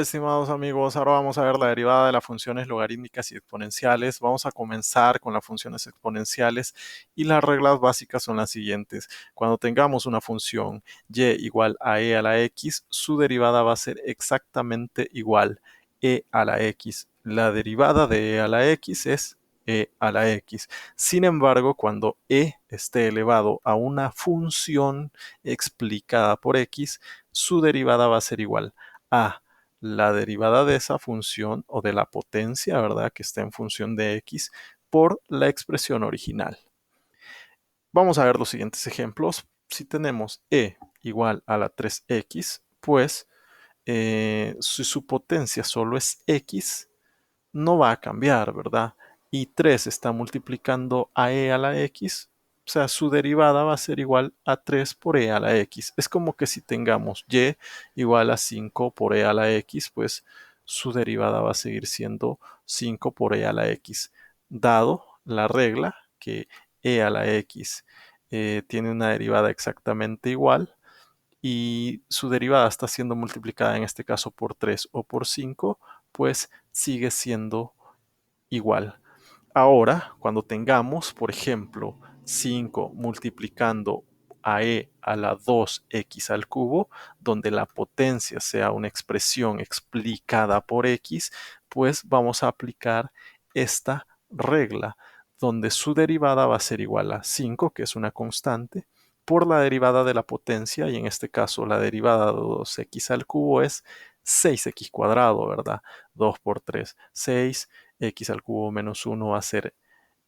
Estimados amigos, ahora vamos a ver la derivada de las funciones logarítmicas y exponenciales. Vamos a comenzar con las funciones exponenciales y las reglas básicas son las siguientes. Cuando tengamos una función y igual a e a la x, su derivada va a ser exactamente igual e a la x. La derivada de e a la x es e a la x. Sin embargo, cuando e esté elevado a una función explicada por x, su derivada va a ser igual a la derivada de esa función o de la potencia, ¿verdad? Que está en función de x por la expresión original. Vamos a ver los siguientes ejemplos. Si tenemos e igual a la 3x, pues si su potencia solo es x, no va a cambiar, ¿verdad? Y 3 está multiplicando a e a la x, o sea, su derivada va a ser igual a 3 por e a la x. Es como que si tengamos y igual a 5 por e a la x, pues su derivada va a seguir siendo 5 por e a la x, dado la regla que e a la x tiene una derivada exactamente igual y su derivada está siendo multiplicada en este caso por 3 o por 5, pues sigue siendo igual. Ahora, cuando tengamos, por ejemplo, 5 multiplicando a e a la 2x al cubo, donde la potencia sea una expresión explicada por x, pues vamos a aplicar esta regla, donde su derivada va a ser igual a 5, que es una constante, por la derivada de la potencia, y en este caso la derivada de 2x al cubo es 6x cuadrado, ¿verdad? 2 por 3, 6, x al cubo menos 1 va a ser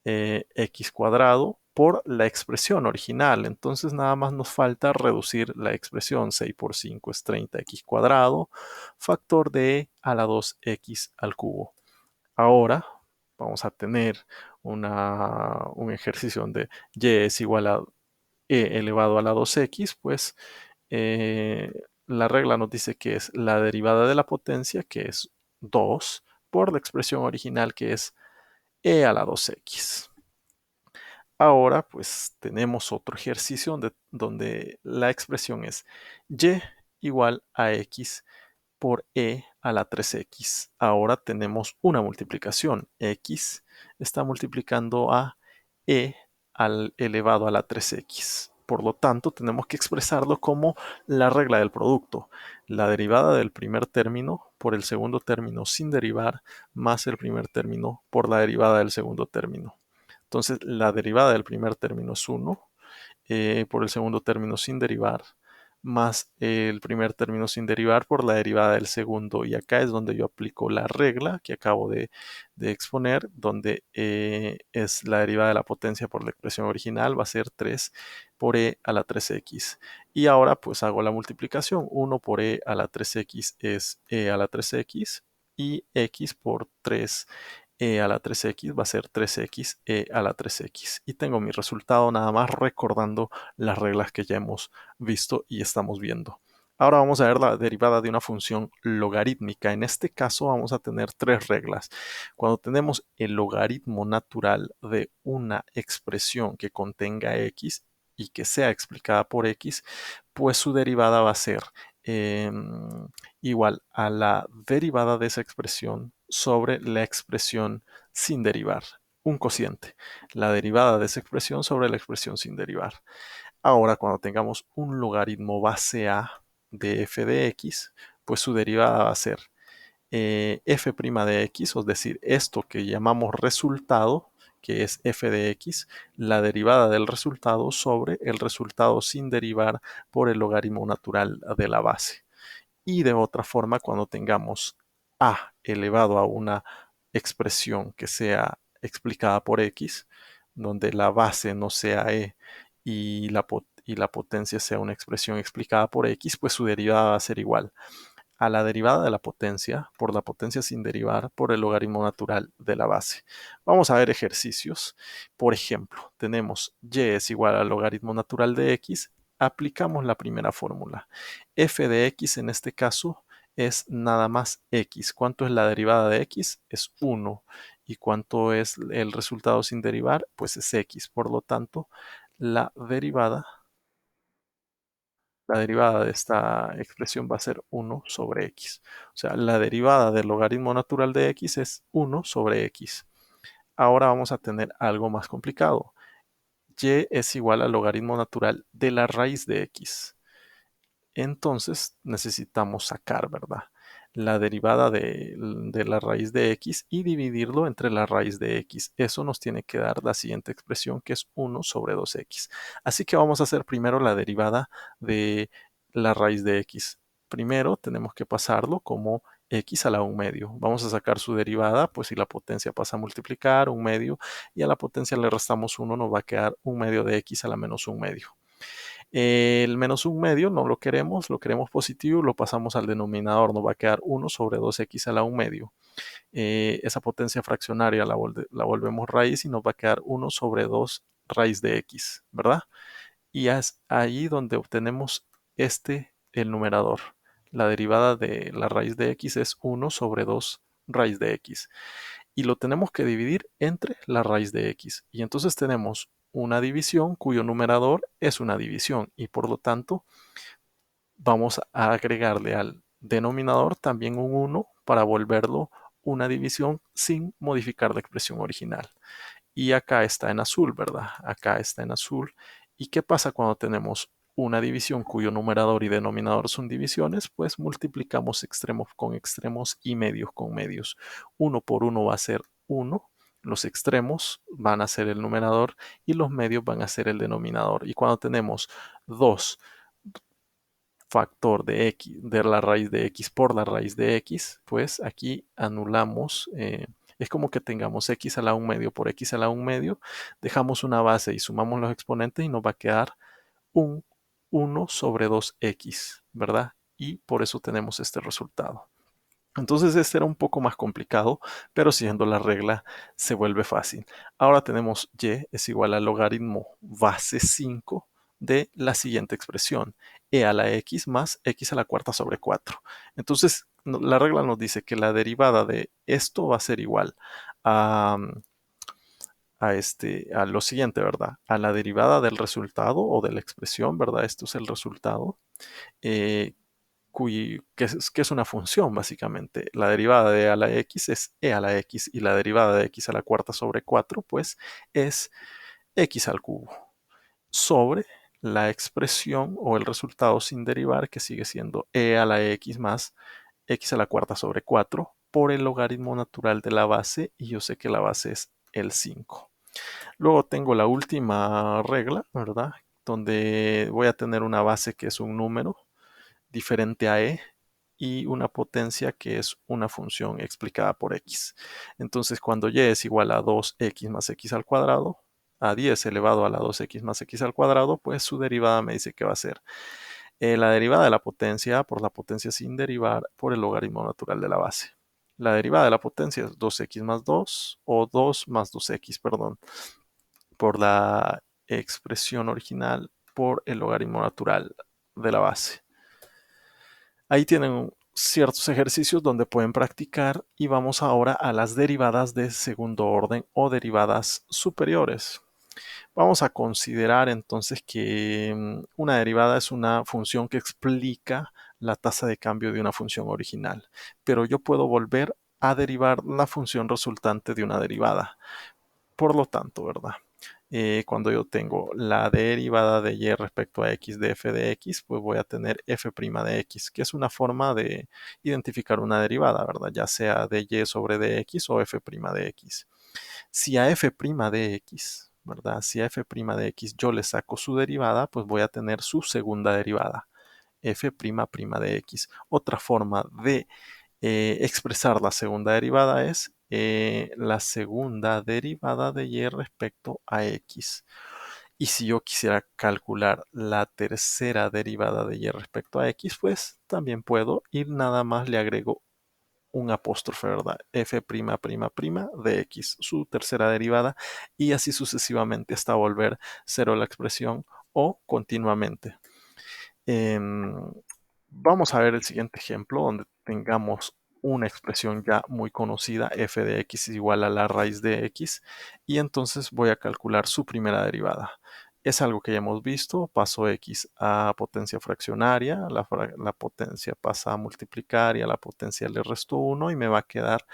x cuadrado por la expresión original. Entonces nada más nos falta reducir la expresión. 6 por 5 es 30x cuadrado, factor de e a la 2x al cubo. Ahora vamos a tener un ejercicio donde y es igual a e elevado a la 2x, pues eh, la regla nos dice que es la derivada de la potencia, que es 2, por la expresión original, que es e a la 2x. Ahora pues tenemos otro ejercicio donde la expresión es y igual a x por e a la 3x. Ahora tenemos una multiplicación. X está multiplicando a e al elevado a la 3x. Por lo tanto, tenemos que expresarlo como la regla del producto. La derivada del primer término por el segundo término sin derivar más el primer término por la derivada del segundo término. Entonces, la derivada del primer término es 1 por el segundo término sin derivar, más el primer término sin derivar por la derivada del segundo. Y acá es donde yo aplico la regla que acabo de exponer, donde es la derivada de la potencia por la expresión original, va a ser 3 por e a la 3x. Y ahora pues hago la multiplicación. 1 por e a la 3x es e a la 3x y x por 3 e a la 3x va a ser 3x e a la 3x. Y tengo mi resultado nada más recordando las reglas que ya hemos visto y estamos viendo. Ahora vamos a ver la derivada de una función logarítmica. En este caso vamos a tener tres reglas. Cuando tenemos el logaritmo natural de una expresión que contenga x y que sea explicada por x, pues su derivada va a ser eh, igual a la derivada de esa expresión sobre la expresión sin derivar, un cociente, la derivada de esa expresión sobre la expresión sin derivar. Ahora, cuando tengamos un logaritmo base a de f de x, pues su derivada va a ser f' de x, es decir, esto que llamamos resultado, que es f de x, la derivada del resultado sobre el resultado sin derivar por el logaritmo natural de la base. Y de otra forma, cuando tengamos a elevado a una expresión que sea explicada por x, donde la base no sea e y la potencia sea una expresión explicada por x, pues su derivada va a ser igual a la derivada de la potencia por la potencia sin derivar por el logaritmo natural de la base. Vamos a ver ejercicios. Por ejemplo, tenemos y es igual al logaritmo natural de x. Aplicamos la primera fórmula. F de x en este caso es nada más x. ¿Cuánto es la derivada de x? Es 1. ¿Y cuánto es el resultado sin derivar? Pues es x. Por lo tanto, la derivada La derivada de esta expresión va a ser 1 sobre x. O sea, la derivada del logaritmo natural de x es 1 sobre x. Ahora vamos a tener algo más complicado. Y es igual al logaritmo natural de la raíz de x. Entonces necesitamos sacar, ¿verdad? La derivada de la raíz de x y dividirlo entre la raíz de x. Eso nos tiene que dar la siguiente expresión, que es 1 sobre 2x. Así que vamos a hacer primero la derivada de la raíz de x. Primero tenemos que pasarlo como x a la 1 medio. Vamos a sacar su derivada, pues si la potencia pasa a multiplicar, 1 medio, y a la potencia le restamos 1, nos va a quedar 1 medio de x a la menos 1 medio. El menos 1 medio no lo queremos positivo, lo pasamos al denominador, nos va a quedar 1 sobre 2x a la 1 medio. Esa potencia fraccionaria la volvemos raíz y nos va a quedar 1 sobre 2 raíz de x, ¿verdad? Y es ahí donde obtenemos el numerador. La derivada de la raíz de x es 1 sobre 2 raíz de x. Y lo tenemos que dividir entre la raíz de x. Y entonces tenemos una división cuyo numerador es una división y por lo tanto vamos a agregarle al denominador también un 1 para volverlo una división sin modificar la expresión original. Y acá está en azul, ¿verdad? Acá está en azul. ¿Y qué pasa cuando tenemos una división cuyo numerador y denominador son divisiones? Pues multiplicamos extremos con extremos y medios con medios. 1 por 1 va a ser 1. Los extremos van a ser el numerador y los medios van a ser el denominador. Y cuando tenemos 2 factor de x, de la raíz de x por la raíz de x, pues aquí anulamos, es como que tengamos x a la 1 medio por x a la 1 medio, dejamos una base y sumamos los exponentes y nos va a quedar un 1 sobre 2x, ¿verdad? Y por eso tenemos este resultado. Entonces este era un poco más complicado, pero siguiendo la regla se vuelve fácil. Ahora tenemos y es igual al logaritmo base 5 de la siguiente expresión, e a la x más x a la cuarta sobre 4. Entonces la regla nos dice que la derivada de esto va a ser igual a, a lo siguiente, ¿verdad? A la derivada del resultado o de la expresión, ¿verdad? Esto es el resultado. eh, que es una función básicamente. La derivada de a la x es e a la x y la derivada de x a la cuarta sobre 4 pues es x al cubo sobre la expresión o el resultado sin derivar que sigue siendo e a la x más x a la cuarta sobre 4 por el logaritmo natural de la base y yo sé que la base es el 5. Luego tengo la última regla, ¿verdad? Donde voy a tener una base que es un número diferente a e y una potencia que es una función explicada por x. Entonces, cuando y es igual a 2x más x al cuadrado, a 10 elevado a la 2x más x al cuadrado, pues su derivada me dice que va a ser la derivada de la potencia por la potencia sin derivar por el logaritmo natural de la base. La derivada de la potencia es 2x más 2 o 2 más 2x, perdón, por la expresión original por el logaritmo natural de la base. Ahí tienen ciertos ejercicios donde pueden practicar y vamos ahora a las derivadas de segundo orden o derivadas superiores. Vamos a considerar entonces que una derivada es una función que explica la tasa de cambio de una función original, pero yo puedo volver a derivar la función resultante de una derivada. Por lo tanto, ¿verdad? Cuando yo tengo la derivada de y respecto a x de f de x, pues voy a tener f' de x, que es una forma de identificar una derivada, ¿verdad? Ya sea de y sobre dx o f' de x. Si a f' de x, ¿verdad? Si a f' de x yo le saco su derivada, pues voy a tener su segunda derivada, f' de x. Otra forma de expresar la segunda derivada es la segunda derivada de y respecto a x. Y si yo quisiera calcular la tercera derivada de y respecto a x, pues también puedo ir nada más le agrego un apóstrofe, ¿verdad? f' de x, su tercera derivada, y así sucesivamente hasta volver cero la expresión o continuamente. Vamos a ver el siguiente ejemplo donde tengamos una expresión ya muy conocida, f de x es igual a la raíz de x, y entonces voy a calcular su primera derivada. Es algo que ya hemos visto, paso x a potencia fraccionaria, la potencia pasa a multiplicar y a la potencia le resto 1 y me va a quedar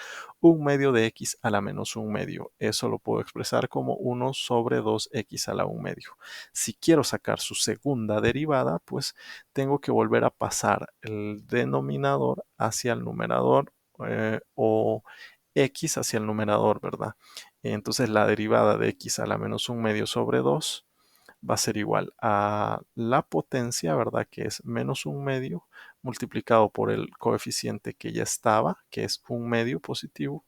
1/2 de x a la menos 1/2. Eso lo puedo expresar como 1 sobre 2x a la 1/2. Si quiero sacar su segunda derivada, pues tengo que volver a pasar el denominador hacia el numerador o x hacia el numerador, ¿verdad? Entonces la derivada de x a la menos 1/2 sobre 2 va a ser igual a la potencia, ¿verdad? Que es menos 1/2 multiplicado por el coeficiente que ya estaba, que es 1/2 positivo.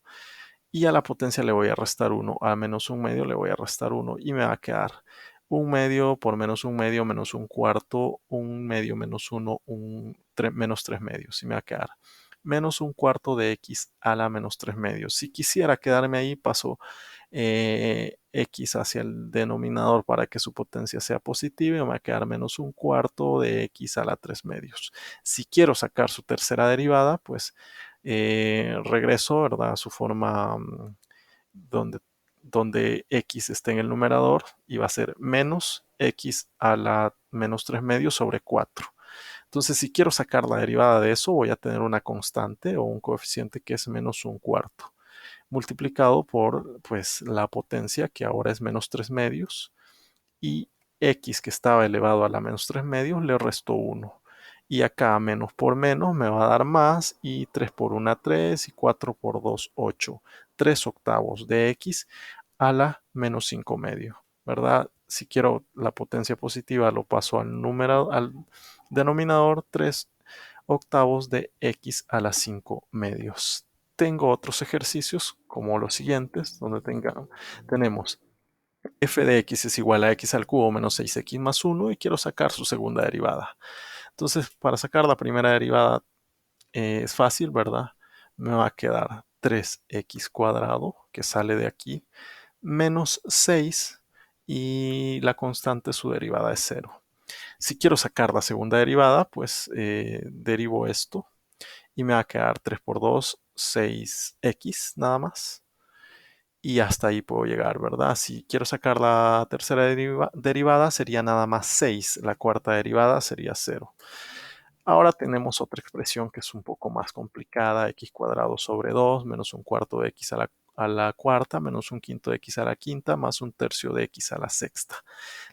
Y a la potencia le voy a restar 1, a menos 1/2 le voy a restar 1 y me va a quedar 1/2 por menos 1/2 menos 1/4, 1/2 menos 1, menos 3/2. Y me va a quedar menos 1/4 de x a la menos 3/2. Si quisiera quedarme ahí, paso x hacia el denominador para que su potencia sea positiva y me va a quedar menos 1/4 de x a la 3/2. Si quiero sacar su tercera derivada, pues regreso, ¿verdad? A su forma donde, donde x esté en el numerador y va a ser menos x a la menos 3/2 sobre 4. Entonces, si quiero sacar la derivada de eso, voy a tener una constante o un coeficiente que es menos 1/4 multiplicado por pues la potencia que ahora es menos 3/2 y x que estaba elevado a la menos 3/2 le resto 1. Y acá menos por menos me va a dar más y 3 por 1 3 y 4 por 2 8. 3 octavos de x a la menos 5/2, ¿verdad? Si quiero la potencia positiva lo paso al denominador 3 octavos de x a la 5/2. Tengo otros ejercicios como los siguientes, donde tenemos f de x es igual a x al cubo menos 6x más 1 y quiero sacar su segunda derivada. Entonces, para sacar la primera derivada es fácil, ¿verdad? Me va a quedar 3x cuadrado, que sale de aquí, menos 6 y la constante su derivada es 0. Si quiero sacar la segunda derivada, pues derivo esto y me va a quedar 3 por 2, 6x nada más. Y hasta ahí puedo llegar, ¿verdad? Si quiero sacar la tercera derivada sería nada más 6. La cuarta derivada sería 0. Ahora tenemos otra expresión que es un poco más complicada, x cuadrado sobre 2 menos 1/4 de x a la cuarta menos 1/5 de x a la quinta más 1/3 de x a la sexta.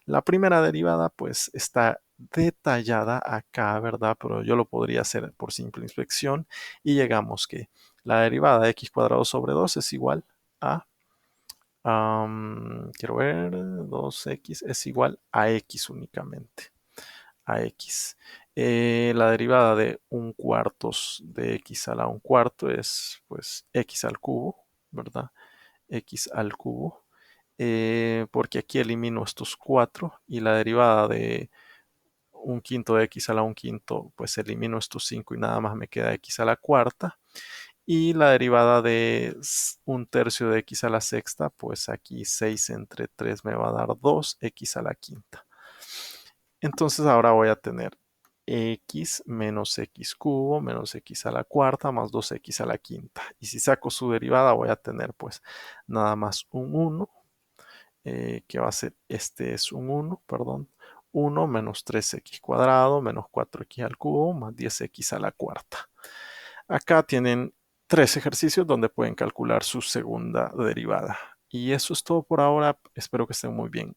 La primera derivada pues está detallada acá, ¿verdad? Pero yo lo podría hacer por simple inspección y llegamos que la derivada de x cuadrado sobre 2 es igual a quiero ver, 2x es igual a x únicamente, a x. La derivada de 1/4 de x a la 1/4 es pues x al cubo, ¿verdad? X al cubo, porque aquí elimino estos 4 y la derivada de 1/5 de x a la 1/5, pues elimino estos 5 y nada más me queda x a la cuarta. Y la derivada de 1/3 de x a la sexta, pues aquí 6 entre 3 me va a dar 2x a la quinta. Entonces ahora voy a tener x menos x cubo menos x a la cuarta más 2x a la quinta. Y si saco su derivada voy a tener pues nada más un 1, que va a ser, este es un 1, perdón, 1 menos 3x cuadrado menos 4x al cubo más 10x a la cuarta. Acá tienen 3 ejercicios donde pueden calcular su segunda derivada. Y eso es todo por ahora. Espero que estén muy bien.